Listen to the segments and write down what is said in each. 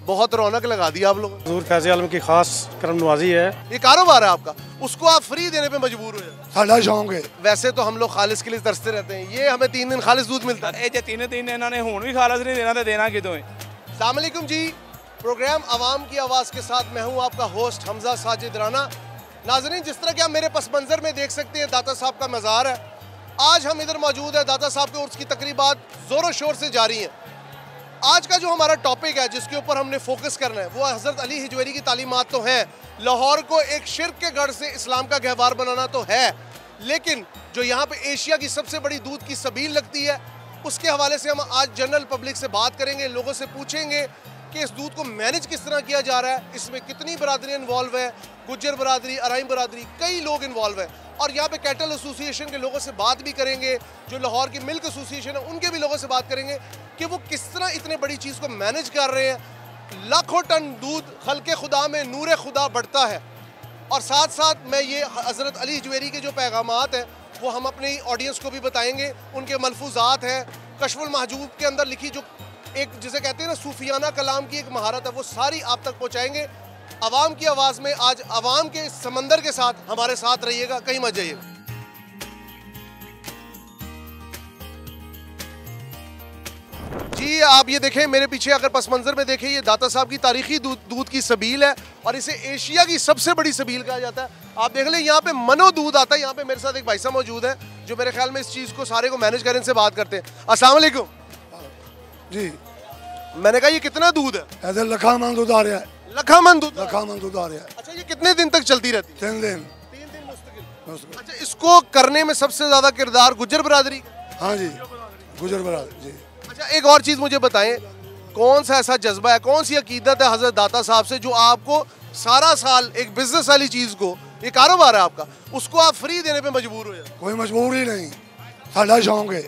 बहुत रौनक लगा दी आप लोगों ने। हजूर फैज़ आलम की खास करम नवाजी है। ये कारोबार है आपका, उसको आप फ्री देने पे मजबूर हो जाए। साडा शौक है। वैसे तो हम लोग खालिस के लिए तरसते रहते हैं, ये हमें 3 दिन खालिस दूध मिलता है। जे 3 दिन इन्होंने हुण भी खालिस नहीं देना तो देना कितों है। अस्सलाम वालेकुम जी, प्रोग्राम आवाम की आवाज़ के साथ मैं हूँ आपका होस्ट हमजा साजिद राना। नाजरीन, जिस तरह कि आप मेरे पस मंज़र में देख सकते हैं, दाता साहब का मज़ार है। आज हम इधर मौजूद है, दाता साहब के उर्स की तकरीबात ज़ोरों शोर से जारी हैं। आज का जो हमारा टॉपिक है जिसके ऊपर हमने फोकस करना है वो हज़रत अली हिजवेरी की तालीमात तो हैं। लाहौर को एक शिर्क के गढ़ से इस्लाम का गहवार बनाना तो है, लेकिन जो यहाँ पे एशिया की सबसे बड़ी दूध की सबील लगती है, उसके हवाले से हम आज जनरल पब्लिक से बात करेंगे। लोगों से पूछेंगे कि इस दूध को मैनेज किस तरह किया जा रहा है, इसमें कितनी बरादरी इन्वॉल्व है, गुज्जर बरादरी, अराइम बरादरी, कई लोग इन्वॉल्व हैं। और यहाँ पे कैटल एसोसिएशन के लोगों से बात भी करेंगे, जो लाहौर की मिल्क एसोसिएशन है उनके भी लोगों से बात करेंगे कि वो किस तरह इतने बड़ी चीज़ को मैनेज कर रहे हैं। लाखों टन दूध खल्के खुदा में नूर खुदा बढ़ता है। और साथ साथ मैं ये हज़रत अली हिजवेरी के जो पैगामात हैं वो हम अपनी ऑडियंस को भी बताएंगे। उनके मलफूजात हैं, कशफुल महजूब के अंदर लिखी जो एक जिसे कहते हैं ना सूफियाना कलाम की एक महारत है, वो सारी आप तक पहुँचाएँगे। आवाम की आवाज़ में आज आवाम के समंदर के साथ हमारे साथ रहिएगा, कहीं मत जाइएगा। जी आप ये देखें मेरे पीछे, अगर पस मंजर में देखें, ये दाता साहब की तारीखी दूध की सबील है और इसे एशिया की सबसे बड़ी सबील कहा जाता है। आप देख लें यहाँ पे मनो दूध आता है। यहाँ पे मेरे साथ एक भाई साहब मौजूद है जो मेरे ख्याल में इस चीज़ को सारे को मैनेज करें, इनसे बात करते हैं। अस्सलाम वालेकुम जी। मैंने कहा ये कितना दूध है? ऐसे लखा मन दूध आ रहा है। लखा मन दूध आ रहा है। अच्छा, ये कितने दिन तक चलती रहती है? 3 दिन। 3 दिन मुस्तकिल। अच्छा, इसको करने में सबसे ज्यादा किरदार गुज्जर बरादरी? हाँ जी, गुज्जर बरादरी जी। अच्छा, एक और चीज मुझे बताएं, कौन सा ऐसा जज्बा है, कौन सी अकीदत है हजरत दाता साहब से जो आपको सारा साल एक बिजनेस वाली चीज को, ये कारोबार है आपका, उसको आप फ्री देने पे मजबूर हो जाए? कोई मजबूरी नहीं, साडा शौक है।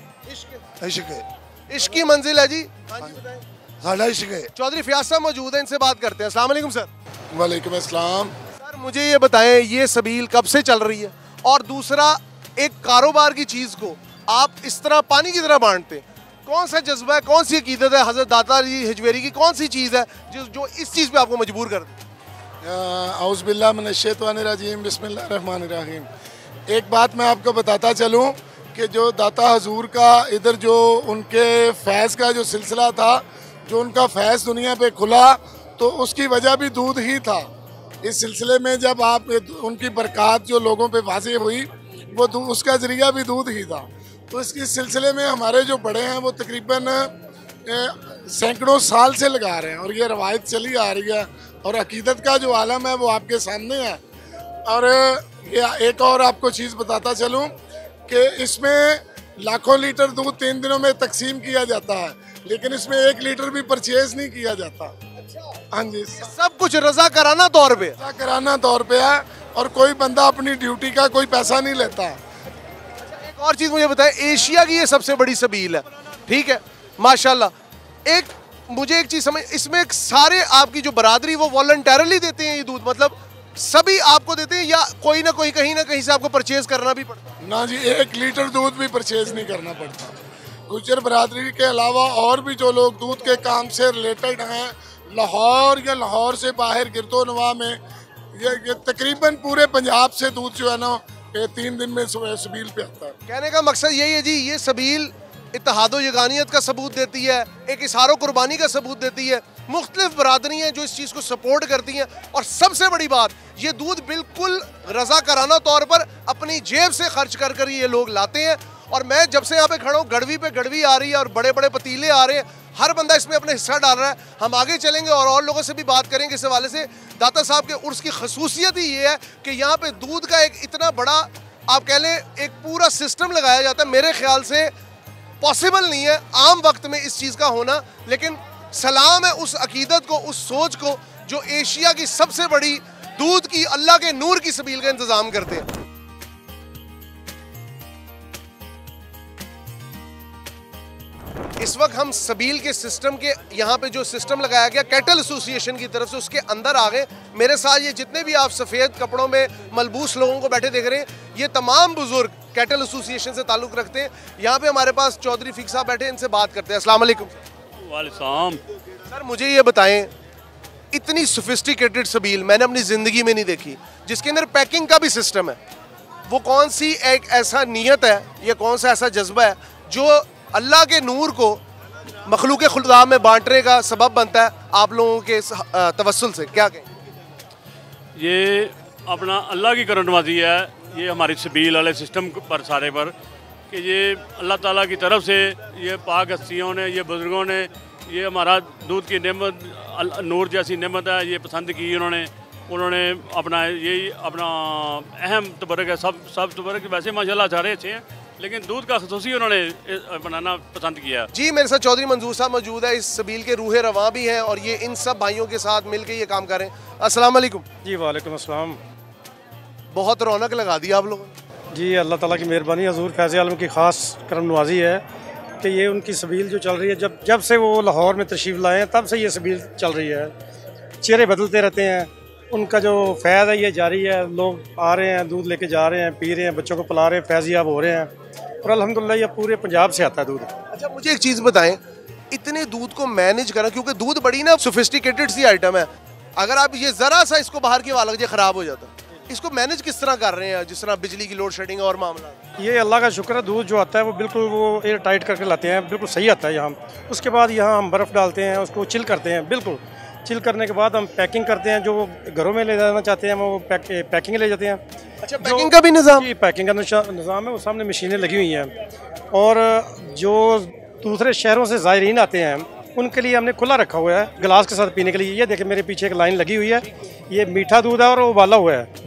इश्क की मंजिल है जी। हाँ जी बताएं। साडा इश्क है। चौधरी फयाज साहब मौजूद हैं, इनसे बात करते हैं। अस्सलाम वालेकुम सर। वालेकुम अस्सलाम। सर मुझे ये बताएं, ये सबील कब से चल रही है, और दूसरा एक कारोबार की चीज को आप इस तरह पानी की तरह बांटते हैं, कौन सा जज्बा है, कौन सी अकीदत है हजरत दाता अली हिजवेरी की, कौन सी चीज़ है जो इस चीज़ पे आपको मजबूर कर दे? औज़ु बिल्लाहि मिनश्शैतानिर्रजीम, बिस्मिल्लाहिर्रहमानिर्रहीम। एक बात मैं आपको बताता चलूँ कि जो दाता हजूर का इधर जो उनके फैज़ का जो सिलसिला था, जो उनका फैज़ दुनिया पे खुला, तो उसकी वजह भी दूध ही था। इस सिलसिले में जब आप उनकी बरक़ात जो लोगों पे वाज़े हुई, वो उसका ज़रिया भी दूध ही था। तो इसके सिलसिले में हमारे जो बड़े हैं वो तकरीबन सैकड़ों साल से लगा रहे हैं और ये रवायत चली आ रही है, और अकीदत का जो आलम है वो आपके सामने है। और ये एक और आपको चीज़ बताता चलूँ कि इसमें लाखों लीटर दूध 3 दिनों में तकसीम किया जाता है, लेकिन इसमें 1 लीटर भी परचेज नहीं किया जाता। हाँ जी, सब कुछ रजा कराना तौर पे, रजा कराना तौर पे है, और कोई बंदा अपनी ड्यूटी का कोई पैसा नहीं लेता। एक और चीज़ मुझे बताएं, एशिया की ये सबसे बड़ी सबील है, ठीक है, माशाल्लाह। एक मुझे एक चीज़ समझ, इसमें सारे आपकी जो बरादरी वो वॉलंटरली देते हैं ये दूध, मतलब सभी आपको देते हैं या कोई ना कोई कहीं ना कहीं से आपको परचेज करना भी पड़ता है? ना जी, 1 लीटर दूध भी परचेज नहीं करना पड़ता। गुज्जर बरादरी के अलावा और भी जो लोग दूध के काम से रिलेटेड हैं, लाहौर या लाहौर से बाहर गिरदोनवा में, ये तकरीबन पूरे पंजाब से दूध जो है ना 3 दिन में सबील पे आता है। कहने का मकसद यही है जी, ये सबील इत्तेहादो यगानियत का सबूत देती है, एक इशारो कुर्बानी का सबूत देती है। मुख्तलिफ बरादरी हैं जो इस चीज़ को सपोर्ट करती हैं, और सबसे बड़ी बात, ये दूध बिल्कुल रजा कराना तौर पर अपनी जेब से खर्च कर कर ये लोग लाते हैं। और मैं जब से यहाँ पे खड़ा हूँ, गड़वी पे गड़वी आ रही है और बड़े बड़े पतीले आ रहे हैं, हर बंदा इसमें अपना हिस्सा डाल रहा है। हम आगे चलेंगे और लोगों से भी बात करेंगे इस हवाले से। दाता साहब के उर्स की खसूसियत ही ये है कि यहाँ पे दूध का एक इतना बड़ा, आप कह लें, एक पूरा सिस्टम लगाया जाता है। मेरे ख्याल से पॉसिबल नहीं है आम वक्त में इस चीज़ का होना, लेकिन सलाम है उस अकीदत को, उस सोच को जो एशिया की सबसे बड़ी दूध की, अल्लाह के नूर की सबील का इंतज़ाम करते हैं। इस वक्त हम सबील के सिस्टम के यहाँ पे जो सिस्टम लगाया गया कैटल एसोसिएशन की तरफ से, उसके अंदर आ गए। मेरे साथ ये जितने भी आप सफ़ेद कपड़ों में मलबूस लोगों को बैठे देख रहे हैं, ये तमाम बुजुर्ग कैटल एसोसिएशन से ताल्लुक़ रखते हैं। यहाँ पे हमारे पास चौधरी फ़ीक साहब बैठे, इनसे बात करते हैं। अस्सलाम वालेकुम। वालेकुम। सर मुझे ये बताएं, इतनी सोफिस्टिकेटेड सबील मैंने अपनी ज़िंदगी में नहीं देखी, जिसके अंदर पैकिंग का भी सिस्टम है। वो कौन सी एक ऐसा नीयत है या कौन सा ऐसा जज्बा है जो अल्लाह के नूर को मखलूक खुदा में बांटने का सबब बनता है आप लोगों के तवस्सुल से? क्या कहें? ये अपना अल्लाह की करनवाजी है, ये हमारी सबील वाले सिस्टम पर सारे पर कि ये अल्लाह ताला की तरफ से ये पाक हस्तियों ने, ये बुज़ुर्गों ने ये हमारा दूध की नेमत नूर जैसी नेमत है ये पसंद की उन्होंने अपना यही अपना अहम तबरक है। सब तबरक वैसे माशाल्लाह सारे अच्छे हैं, लेकिन दूध का खसूसी उन्होंने बनाना पसंद किया। जी, मेरे साथ चौधरी मंजूर साहब मौजूद है, इस सबील के रूह रवां भी हैं और ये इन सब भाइयों के साथ मिल के ये काम कर रहे हैं। अस्सलाम वालेकुम। जी वालेकुम अस्सलाम। बहुत रौनक लगा दी आप लोगों ने। जी अल्लाह ताला की मेहरबानी, हजूर फैज़ आलम की ख़ास करम नवाजी है कि ये उनकी सबील जो चल रही है, जब से वो लाहौर में तशरीफ़ लाए हैं तब से ये सबील चल रही है। चेहरे बदलते रहते हैं, उनका जो फैज़ है ये जारी है। लोग आ रहे हैं, दूध लेके जा रहे हैं, पी रहे हैं, बच्चों को पिला रहे हैं, फैज़याब हो रहे हैं और अल्हम्दुलिल्लाह ये पूरे पंजाब से आता है दूध। अच्छा, मुझे एक चीज़ बताएं, इतने दूध को मैनेज करना, क्योंकि दूध बड़ी ना सोफिस्टिकेटेड सी आइटम है, अगर आप ये ज़रा सा इसको बाहर की हवा लग जाए ख़राब हो जाता है, इसको मैनेज किस तरह कर रहे हैं? जिस तरह बिजली की लोड शेडिंग और मामला। ये अल्लाह का शुक्र है, दूध जो आता है वो बिल्कुल वो एयर टाइट करके लाते हैं, बिल्कुल सही आता है यहाँ। उसके बाद यहाँ हम बर्फ़ डालते हैं, उसको चिल करते हैं, बिल्कुल चिल करने के बाद हम पैकिंग करते हैं। जो घरों में ले जाना चाहते हैं वो पैकिंग ले जाते हैं। अच्छा, पैकिंग का भी निज़ाम? जी, पैकिंग का निज़ाम है, वो सामने मशीनें लगी हुई हैं। और जो दूसरे शहरों से ज़ायरीन आते हैं उनके लिए हमने खुला रखा हुआ है गिलास के साथ पीने के लिए। ये देखिए मेरे पीछे एक लाइन लगी हुई है, ये मीठा दूध है और उबाला हुआ है,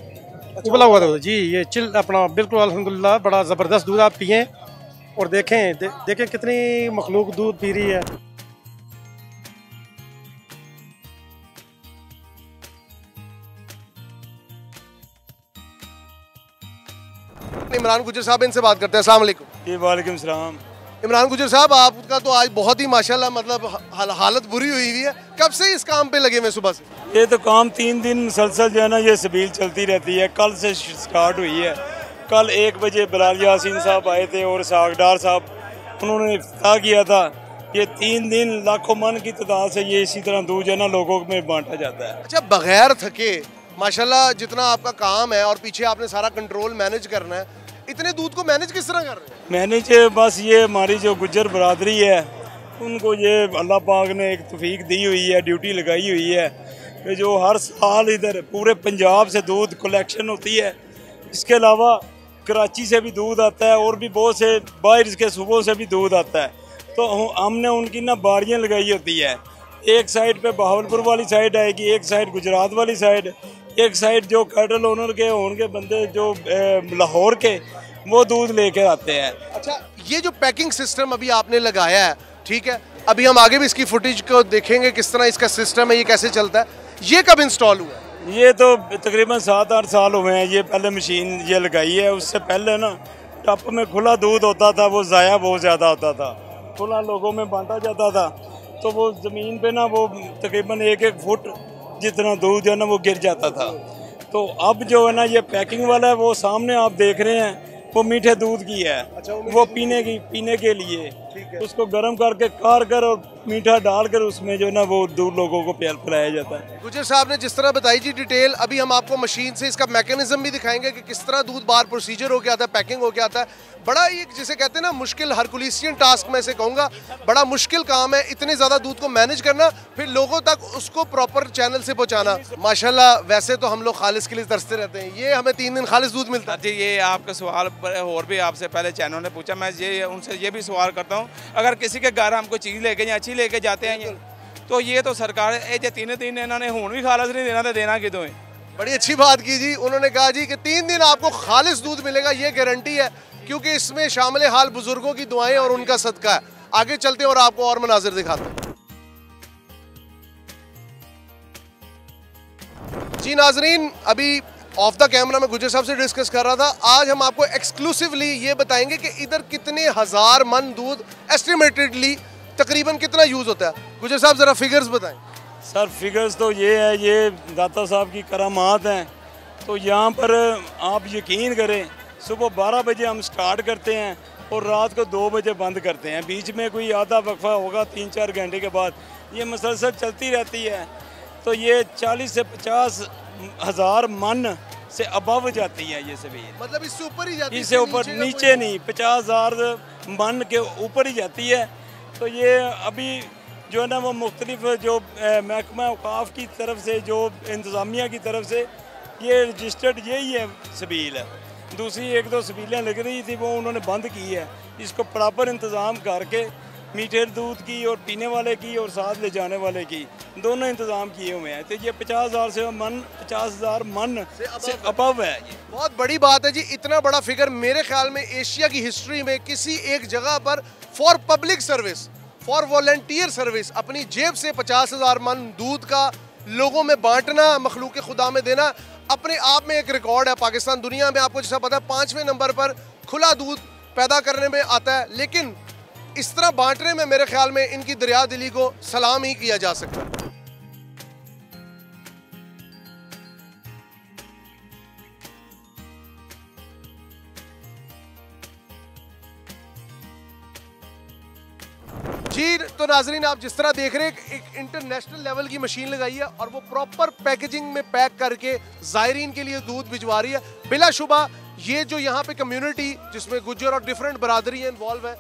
उबला हुआ दूध। जी, ये चिल अपना बिल्कुल अल्हम्दुलिल्लाह बड़ा ज़बरदस्त दूध। आप पिएँ और देखें कितनी मखलूक दूध पी रही है। इमरान गुजर साहब, इनसे बात करते हैं। अस्सलाम वालेकुम। जी वालेकुम सलाम। इमरान गुजर साहब, आपका तो आज बहुत ही माशाल्लाह मतलब हालत बुरी हुई हुई है, कब से इस काम पे लगे हुए सुबह से? ये तो काम 3 दिन मुसलसल जो है ना ये सबील चलती रहती है। कल से स्टार्ट हुई है। कल 1 बजे बिलाल यासीन साहब आए थे और सागडार साहब, उन्होंने इफ्ताह किया था। ये 3 दिन लाखों मन की तादाद से ये इसी तरह दूध जो है ना लोगों में बांटा जाता है। अच्छा, बगैर थके माशाल्लाह जितना आपका काम है और पीछे आपने सारा कंट्रोल मैनेज करना है, इतने दूध को मैनेज किस तरह कर रहे हैं? मैनेज बस ये हमारी जो गुज्जर बरादरी है उनको ये अल्लाह पाक ने एक तौफीक दी हुई है, ड्यूटी लगाई हुई है कि जो हर साल इधर पूरे पंजाब से दूध कलेक्शन होती है। इसके अलावा कराची से भी दूध आता है और भी बहुत से बाहर के सूबों से भी दूध आता है। तो हमने उनकी ना बारियाँ लगाई होती है। एक साइड पे बहावलपुर वाली साइड आएगी, एक साइड गुजरात वाली साइड, एक साइड जो कैटल ओनर के होंगे बंदे जो लाहौर के, वो दूध लेकर आते हैं। अच्छा, ये जो पैकिंग सिस्टम अभी आपने लगाया है, ठीक है, अभी हम आगे भी इसकी फुटेज को देखेंगे किस तरह इसका सिस्टम है, ये कैसे चलता है। ये कब इंस्टॉल हुआ है? ये तो तकरीबन 7-8 साल हुए हैं। ये पहले मशीन ये लगाई है। उससे पहले ना टप में खुला दूध होता था, वो ज़ाया बहुत ज़्यादा होता था, खुला लोगों में बांटा जाता था, तो वो ज़मीन पे ना वो तकरीबन 1-1 फुट जितना दूध जो है ना वो गिर जाता था। तो अब जो है ना ये पैकिंग वाला है, वो सामने आप देख रहे हैं, वो मीठे दूध की है। अच्छा, वो पीने के लिए उसको गर्म करके कार कर और मीठा डालकर उसमें जो है ना वो दूध लोगों को पिलाया जाता है। गुजर साहब ने जिस तरह बताई जी डिटेल, अभी हम आपको मशीन से इसका मैकेनिज्म भी दिखाएंगे कि किस तरह दूध बाहर प्रोसीजर होके आता है, पैकिंग होके आता है। बड़ा ही जिसे कहते हैं ना मुश्किल हरकुलिसियन टास्क में से कहूँगा, बड़ा मुश्किल काम है इतने ज़्यादा दूध को मैनेज करना, फिर लोगों तक उसको प्रॉपर चैनल से पहुँचाना। माशाल्लाह, वैसे तो हम लोग खालिस के लिए तरसते रहते हैं, ये हमें 3 दिन खालिस दूध मिलता है। जी, ये आपका सवाल पर और भी आपसे पहले चैनल ने पूछा, मैं ये उनसे ये भी सवाल करता हूँ, अगर किसी के घर हम कोई चीज़ लेके या अच्छी लेके जाते हैं तो ये तो सरकार ये 3 दिन इन्होंने हूँ भी खालिस नहीं देना, तो देना कितों है। बड़ी अच्छी बात की जी, उन्होंने कहा जी कि 3 दिन आपको खालिस दूध मिलेगा, ये गारंटी है, क्योंकि इसमें शामिल हाल बुजुर्गों की दुआएं और उनका सदका है। आगे चलते हैं और आपको और मनाजिर दिखाते हैं। जी नाजरीन, अभी ऑफ द कैमरा में गुजर साहब से डिस्कस कर रहा था, आज हम आपको एक्सक्लूसिवली ये बताएंगे कि इधर कितने हज़ार मन दूध एस्टिमेटेडली तकरीबन कितना यूज़ होता है। गुजर साहब ज़रा फिगर्स बताएं। सर फिगर्स तो ये है, ये दाता साहब की करामात हैं। तो यहाँ पर आप यकीन करें, सुबह 12 बजे हम स्टार्ट करते हैं और रात को 2 बजे बंद करते हैं। बीच में कोई आधा वक्फा होगा 3-4 घंटे के बाद, ये मुसलसल चलती रहती है। तो ये 40 से 50 हज़ार मन से अबव जाती है ये सबील। मतलब इससे ऊपर ही जाती है, इससे ऊपर नीचे नहीं, 50,000 मन के ऊपर ही जाती है। तो ये अभी जो है ना वो मुख्तलिफ जो महकमा औकाफ की तरफ से, जो इंतज़ामिया की तरफ से ये रजिस्टर्ड यही है सबील है। दूसरी 1-2 सबीलें लग रही थी वो उन्होंने बंद की है। इसको प्रॉपर इंतज़ाम करके मीठे दूध की और पीने वाले की और साथ ले जाने वाले की दोनों इंतज़ाम किए हुए हैं। तो ये 50,000 मन से अबव है। ये बहुत बड़ी बात है जी। इतना बड़ा फिगर मेरे ख्याल में एशिया की हिस्ट्री में किसी एक जगह पर for public service, for volunteer service अपनी जेब से 50,000 मन दूध का लोगों में बांटना, मखलूक खुदा में देना, अपने आप में एक रिकॉर्ड है। पाकिस्तान दुनिया में आपको जैसा पता है 5वें नंबर पर खुला दूध पैदा करने में आता है, लेकिन इस तरह बांटने में मेरे ख्याल में इनकी दरिया दिली को सलाम ही किया जा सकता है। जी तो नाजरीन, आप जिस तरह देख रहे हैं एक इंटरनेशनल लेवल की मशीन लगाई है और वो प्रॉपर पैकेजिंग में पैक करके ज़ायरीन के लिए दूध भिजवा रही है। बिलाशुबा ये जो यहाँ पे कम्युनिटी जिसमें गुज्जर और डिफरेंट बरादरी इन्वॉल्व है,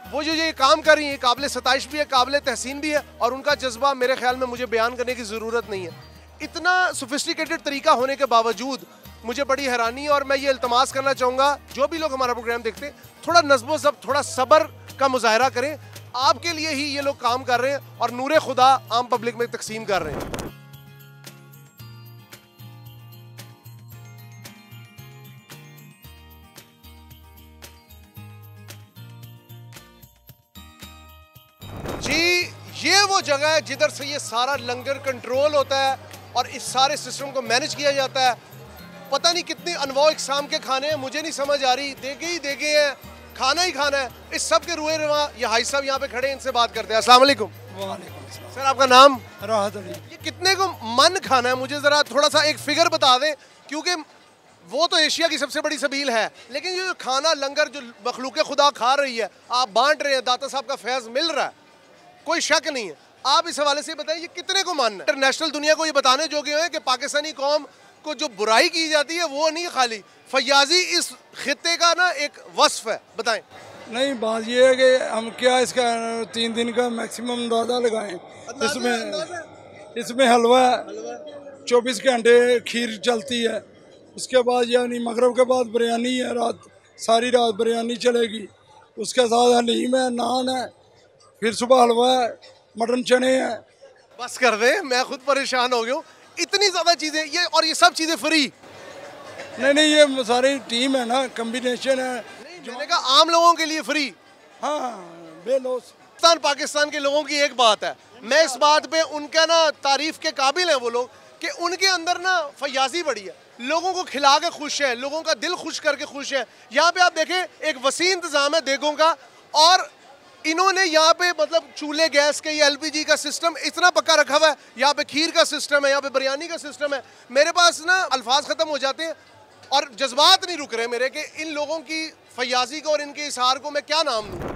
वो जो ये काम कर रही है काबिल सताइश भी है, काबिल तहसीन भी है, और उनका जज्बा मेरे ख्याल में मुझे बयान करने की ज़रूरत नहीं है। इतना सोफिस्टिकेटेड तरीका होने के बावजूद मुझे बड़ी हैरानी है, और मैं ये इल्तमास करना चाहूँगा जो भी लोग हमारा प्रोग्राम देखते हैं थोड़ा नज़्म ज़ब्त, थोड़ा सब्र का मुजाहरा करें। आपके लिए ही ये लोग काम कर रहे हैं और नूरे खुदा आम पब्लिक में तकसीम कर रहे हैं। जी ये वो जगह है जिधर से ये सारा लंगर कंट्रोल होता है और इस सारे सिस्टम को मैनेज किया जाता है। पता नहीं कितनी अनवा इकसाम के खाने हैं, मुझे नहीं समझ आ रही, देगे हैं, खाना ही खाना है। इस सब के रुए रवा ये हाई साहब यहाँ पे खड़े हैं, इनसे बात करते हैं। अस्सलाम वालेकुम। वालेकुम सर आपका नाम? राहत अली। ये कितने को मन खाना है, मुझे ज़रा थोड़ा सा एक फिगर बता दें, क्योंकि वो तो एशिया की सबसे बड़ी सबील है, लेकिन ये जो खाना लंगर जो मखलूक खुदा खा रही है, आप बांट रहे हैं, दाता साहब का फैज़ मिल रहा है, कोई शक नहीं है। आप इस हवाले से बताइए ये कितने को मानना है? इंटरनेशनल दुनिया को ये बताने जोगे हैं कि पाकिस्तानी कौम को जो बुराई की जाती है वो नहीं, खाली फयाजी इस खित्ते का ना एक वस्फ है। बताएं। नहीं, बात ये है कि हम क्या इसका 3 दिन का मैक्सिमम अंदाज़ा लगाएं। इसमें हलवा 24 घंटे खीर चलती है, उसके बाद यानी मगरब के बाद बिरयानी है, सारी रात बिरयानी चलेगी, उसके साथ हलीम है, नान है, फिर सुबह हलवा है, मटन चने हैं। बस कर दे, मैं खुद परेशान हो गया हूँ, इतनी ज़्यादा चीज़ें ये, और ये सब चीज़ें फ्री। नहीं, ये सारी टीम है ना, कम्बिनेशन है। मैंने कहा आम लोगों के लिए फ्री। हाँ, बेलोस। पाकिस्तान के लोगों की एक बात है, मैं इस बात पे उनका ना तारीफ के काबिल हैं वो लोग, कि उनके अंदर ना फयाजी बड़ी है, लोगों को खिला के खुश है, लोगों का दिल खुश करके खुश है। यहाँ पे आप देखें एक वसी इंतज़ाम है देगों का, और इन्होंने यहाँ पे मतलब चूल्हे गैस के, ये LPG का सिस्टम इतना पक्का रखा हुआ है। यहाँ पे खीर का सिस्टम है, यहाँ पे बिरयानी का सिस्टम है। मेरे पास ना अल्फाज ख़त्म हो जाते हैं और जज्बात नहीं रुक रहे मेरे, कि इन लोगों की फयाजी को और इनके इशार को मैं क्या नाम दूँ।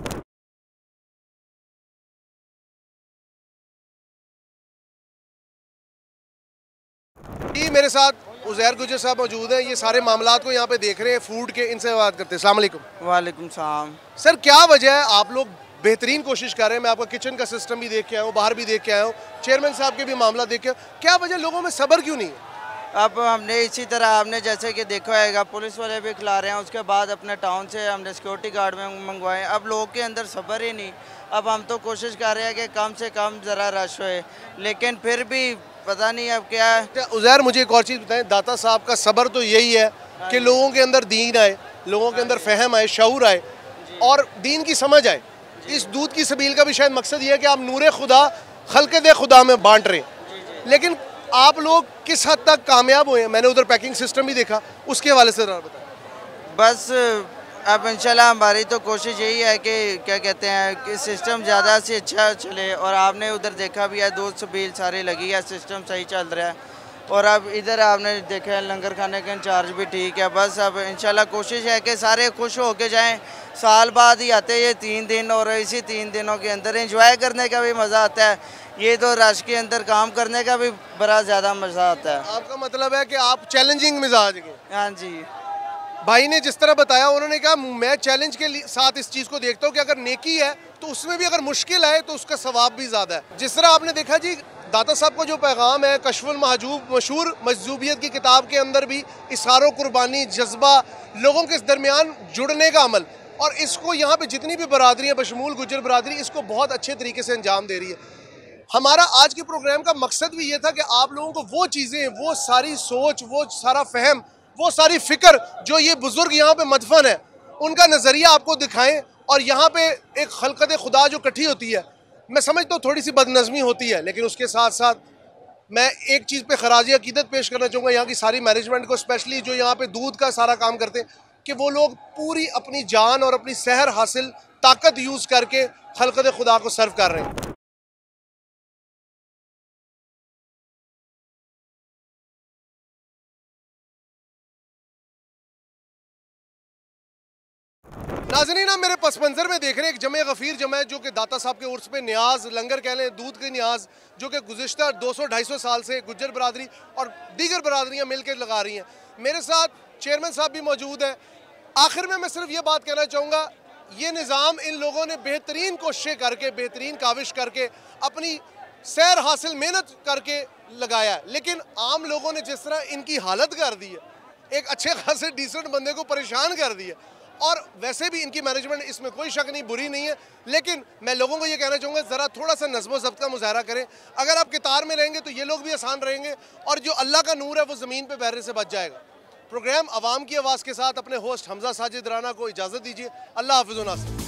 जी मेरे साथ उज़ैर गुजर साहब मौजूद हैं, ये सारे मामलात को यहाँ पे देख रहे हैं फूड के, इनसे बात करते हैं। अस्सलाम वालेकुम। वालेकुम सलाम। सर क्या वजह है, आप लोग बेहतरीन कोशिश कर रहे हैं, मैं आपका किचन का सिस्टम भी देख के आया हूँ, बाहर भी देख के आया हूँ, चेयरमैन साहब के भी मामला देख के, क्या वजह लोगों में सब्र क्यों नहीं है? अब हमने इसी तरह आपने जैसे कि देखा होगा पुलिस वाले भी खिला रहे हैं, उसके बाद अपने टाउन से हमने सिक्योरिटी गार्ड में मंगवाए, अब लोगों के अंदर सब्र ही नहीं। अब हम तो कोशिश कर रहे हैं कि कम से कम ज़रा रश होए, लेकिन फिर भी पता नहीं अब क्या है। उज़ैर मुझे एक और चीज़ बताएं, दाता साहब का सब्र तो यही है कि लोगों के अंदर दीन आए, लोगों के अंदर फहम आए, शऊर आए और दीन की समझ आए। इस दूध की सबील का भी शायद मकसद ये है कि आप नूरे खुदा खल्क़े खुदा में बांट रहे हैं, लेकिन आप लोग किस हद तक कामयाब हुए हैं? मैंने उधर पैकिंग सिस्टम भी देखा, उसके हवाले से बताएं। बस अब इंशाल्लाह हमारी तो कोशिश यही है कि क्या कहते हैं कि सिस्टम ज़्यादा से अच्छा चले, और आपने उधर देखा भी है दूध सबील सारी लगी है, सिस्टम सही चल रहा है। और अब इधर आपने देखा है लंगर खाने का इंचार्ज भी ठीक है। बस अब इंशाल्लाह कोशिश है कि सारे खुश हो के जाएँ। साल बाद ही आते हैं ये 3 दिन, और इसी 3 दिनों के अंदर एंजॉय करने का भी मज़ा आता है। ये तो रश के अंदर काम करने का भी बड़ा ज़्यादा मज़ा आता है। आपका मतलब है कि आप चैलेंजिंग मिजाज के? हाँ जी। भाई ने जिस तरह बताया, उन्होंने कहा मैं चैलेंज के साथ इस चीज़ को देखता हूँ कि अगर नेकी है तो उसमें भी अगर मुश्किल आए तो उसका सवाब भी ज़्यादा है। जिस तरह आपने देखा जी, दाता साहब का जो पैगाम है, कशफुल महजूब मशहूर मजजूबियत की किताब के अंदर भी इशारो कुर्बानी, जज्बा, लोगों के दरमियान जुड़ने का अमल, और इसको यहाँ पे जितनी भी बरादरियाँ बशमूल गुज्जर बरादरी इसको बहुत अच्छे तरीके से अंजाम दे रही है। हमारा आज के प्रोग्राम का मकसद भी ये था कि आप लोगों को वो चीज़ें, वो सारी सोच, वो सारा फहम, वो सारी फ़िक्र जो ये बुज़ुर्ग यहाँ पे मदफन है, उनका नज़रिया आपको दिखाएं। और यहाँ पे एक खलकत खुदा जो इकट्ठी होती है, मैं समझता हूँ थोड़ी सी बदनज़मी होती है, लेकिन उसके साथ साथ मैं एक चीज़ पे खराज अकीदत पेश करना चाहूँगा यहाँ की सारी मैनेजमेंट को, स्पेशली जो यहाँ पे दूध का सारा काम करते हैं, कि वो लोग पूरी अपनी जान और अपनी सहर हासिल ताकत यूज़ करके खलकत खुदा को सर्व कर रहे हैं। नाज़रीन, आप मेरे पस मंज़र में देख रहे हैं एक जमे गफ़ीर जमात जो कि दाता साहब के उर्स पे न्याज लंगर कह लें, दूध की न्याज जो कि गुज़िश्ता 200-250 साल से गुज्जर बरादरी और दीगर बरादरियाँ मिल के लगा रही हैं। मेरे साथ चेयरमैन साहब भी मौजूद हैं। आखिर में मैं सिर्फ ये बात कहना चाहूँगा, ये निज़ाम इन लोगों ने बेहतरीन कोशिशें करके, बेहतरीन काविश करके, अपनी सैर हासिल मेहनत करके लगाया है, लेकिन आम लोगों ने जिस तरह इनकी हालत कर दी है, एक अच्छे खासे डिसेंट बंदे को परेशान कर दिया। और वैसे भी इनकी मैनेजमेंट, इसमें कोई शक नहीं, बुरी नहीं है, लेकिन मैं लोगों को ये कहना चाहूँगा ज़रा थोड़ा सा नज़्म ज़ब्त का मुज़ाहरा करें। अगर आप कितार में रहेंगे तो ये लोग भी आसान रहेंगे, और जो अल्लाह का नूर है वो ज़मीन पे बहरे से बच जाएगा। प्रोग्राम आवाम की आवाज़ के साथ अपने होस्ट हमजा साजिद राना को इजाज़त दीजिए। अल्लाह हाफ़िज़ व नासिर।